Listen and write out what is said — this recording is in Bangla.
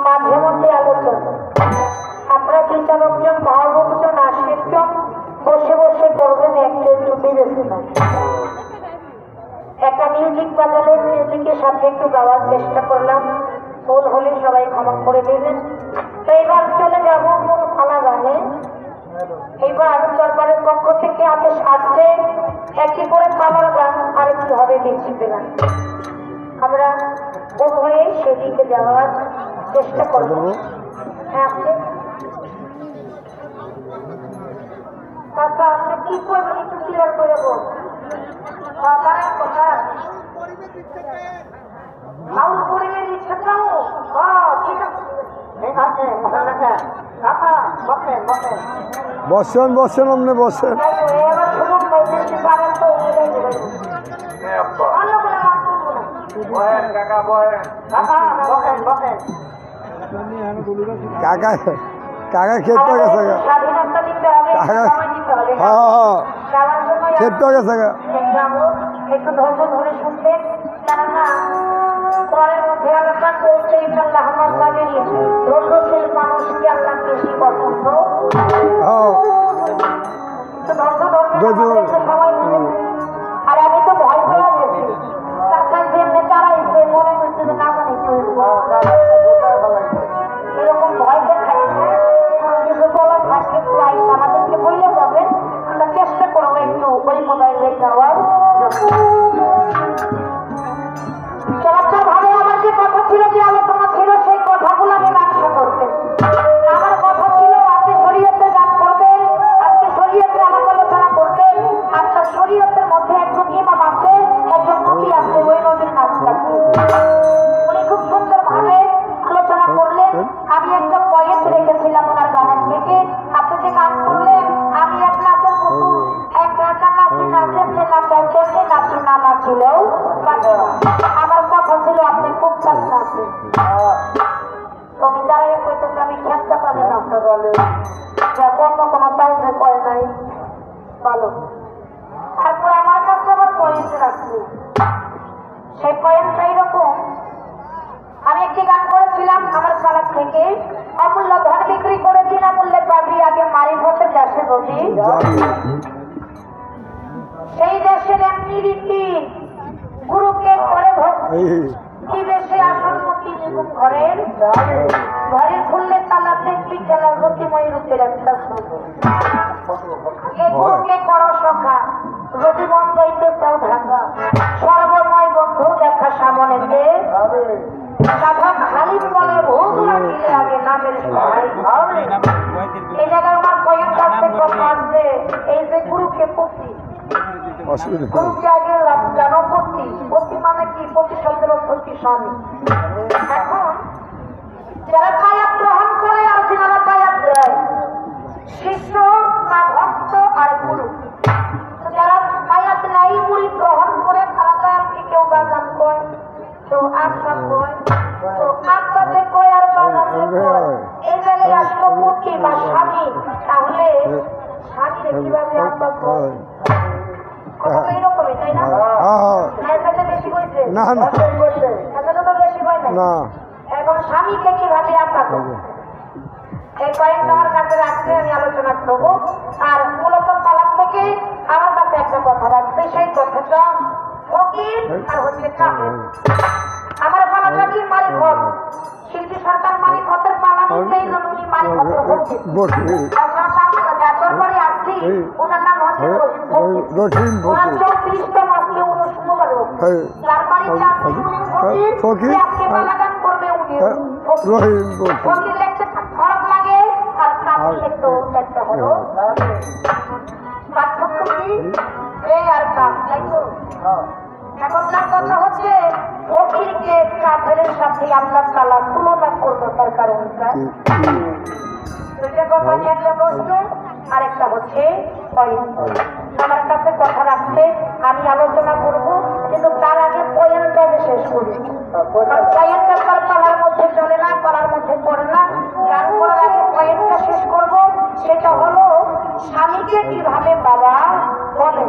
মাঝে মধ্যে আলোচনা। আপনারা বিচারকজন মহাভোগজন আশীর্জন বসে বসে করবেন, একটু বেড়েছে না। একটা মিউজিক বাজালের মিউজিকের সাথে একটু গাওয়ার চেষ্টা করলাম, ভুল হলে সবাই ক্ষমা করে দেবেন। তো এবার চলে যাবো মূল ফালা গানে। এবার দরবারের পক্ষ থেকে আদেশ আসছে একটি করে পালার গান আর একটু হবে মিউজিকের গান। আমরা বড় হয়ে সেদিকে যাওয়ার চেষ্টা করবো। হ্যাঁ, আপনি আপনি কি করবেন একটু ক্লিয়ার করে বল। কথা আউট পরিবেশ ইচ্ছাটাও ঠিক আছে। বসেন বসেন, আপনি বসেন। কাকা কাকা খেতে গেছে, খেতে গেছে। একটু ধৈর্য ধরে শুনবেন, কেননা পরের মধ্যে আলোচনা করতে ইনশাআল্লাহ আমার বাড়ির ধৈর্যশীল মানুষকে আল্লাহ বেশি পছন্দ। আর আমি তো ভয় পেয়ে গেছি, কাকার যেমনি দাঁড়াইছে মনে করছে যে না মানে এরকম ভয় দেখাই কিছু বলার থাকলে প্রায় আমাদেরকে বইলে যাবেন। আমরা চেষ্টা করবো একটু ওই মোবাইলে যাওয়ার। চমৎকার ভাবে আমার যে কথা ছিল, যে আলোচনা ছিল, সেই কথাগুলো আমি ব্যাখ্যা করতেন। আমার কথা ছিল আপনি শরীয়তে গান করবেন, আপনি শরীয়তে আলাপ আলোচনা করবেন। আপনার শরীয়তের মধ্যে একজন ইমাম আছে, একজন নবী আছে, ওই নবীর নাম আছে। উনি খুব সুন্দর ভাবে আলোচনা করলেন। আমি একটা পয়েন্ট রেখেছিলাম ওনার গানের থেকে। আপনি যে গান করলেন, আমি এক নাচের পুতুল, এক নাচা নাচি নাচেন যে নাচাইতেন যে নাচি না নাচিলেও আমার কথা ছিল আপনি খুব কাজ নাচেন। তুমি দাঁড়িয়ে কইতেছে আমি খেলতে পারি না, বলে অন্য কোনো টাইমে কয় নাই ভালো। তারপর আমার কাছে আবার পয়েন্ট রাখছি, সেই পয়েন্টটা এইরকম। আমি একটি গান করেছিলাম আমার চালাক থেকে, অমূল্য ধন বিক্রি করে বিনামূল্যে পাবি আগে মারিফতের দেশে যদি, সেই দেশের এমনি রীতি গুরুকে করে ভক্তি, বিদেশে আসনমতি নিগুম ঘরের ঘরে খুললে তালা দেখবি খেলার রতিময় রূপের একটা শুরু। এ গুরুকে করো সখা যদি মন গাইতে চাও ঢাকা, সর্বময় বন্ধু দেখা সামনেতে সাধক হালিম বলে ভোগ লাগিলে আগে নামের সহায়। এই জায়গায় আমার কয়েক কাছে কথা আসছে, এই যে গুরুকে পতি, গুরুকে আগে জানো পতি, পতি মানে কি? পতি শব্দের অর্থ কি? স্বামী। এখন যারা পায়াত গ্রহণ করে আর যারা পায়াত দেয়, শিষ্য না ভক্ত আর গুরু। যারা পায়াত নাই মুড়ি গ্রহণ করে তারা তার কেউ বাগান কয়, কেউ আত্মা কয়, তো আত্মাতে কয় আর বাগানে কয়। এই জায়গায় আসলো পতি বা স্বামী। তাহলে স্বামীরে কিভাবে আত্মা কয়? কথা এইরকমই, তাই না? বেশি বলছে না, তো বেশি হয় না। এখন স্বামীকে কিভাবে আত্মা করবে, এই পয়েন্ট আমার কাছে রাখতে আমি আলোচনা করবো। আর মূলত পালাক থেকে আমার কাছে একটা কথা রাখছে, সেই কথাটা ফকির আর হচ্ছে কাফের। আমার পালাটা কি মারিফত, শিল্পী সরকার মারিফতের পালা নিতে এই জন্য উনি মারিফতের ফকির। দরবারে আসছি, ওনার নাম হচ্ছে রহিম ফকির। ওনার 34তম আজকে 19 যার বাড়িতে আসছি উনি ফকির, আজকে পালা গান করবে উনি রহিম ফকির। দেখতে খারাপ লাগে আর কাফের একটু একটা হলো পার্থক্য কি? এই আর কাফ, তাই তো? এখন তার কথা হচ্ছে ফকিরকে কাফের সাথে আল্লাহ তাআলা তুলনা করবে তার কারণটা। দুইটা কথা নিয়ে একটা প্রশ্ন, আরেকটা হচ্ছে আমার কাছে কথা রাখতে আমি আলোচনা করব, কিন্তু তার আগে পয়েন্টটা শেষ করি। পয়েন্টটা তার পালার মধ্যে চলে না, পালার মধ্যে পড়ে না। গান করার আগে পয়েন্টটা শেষ করব, সেটা হলো স্বামীকে কিভাবে বাবা বলে।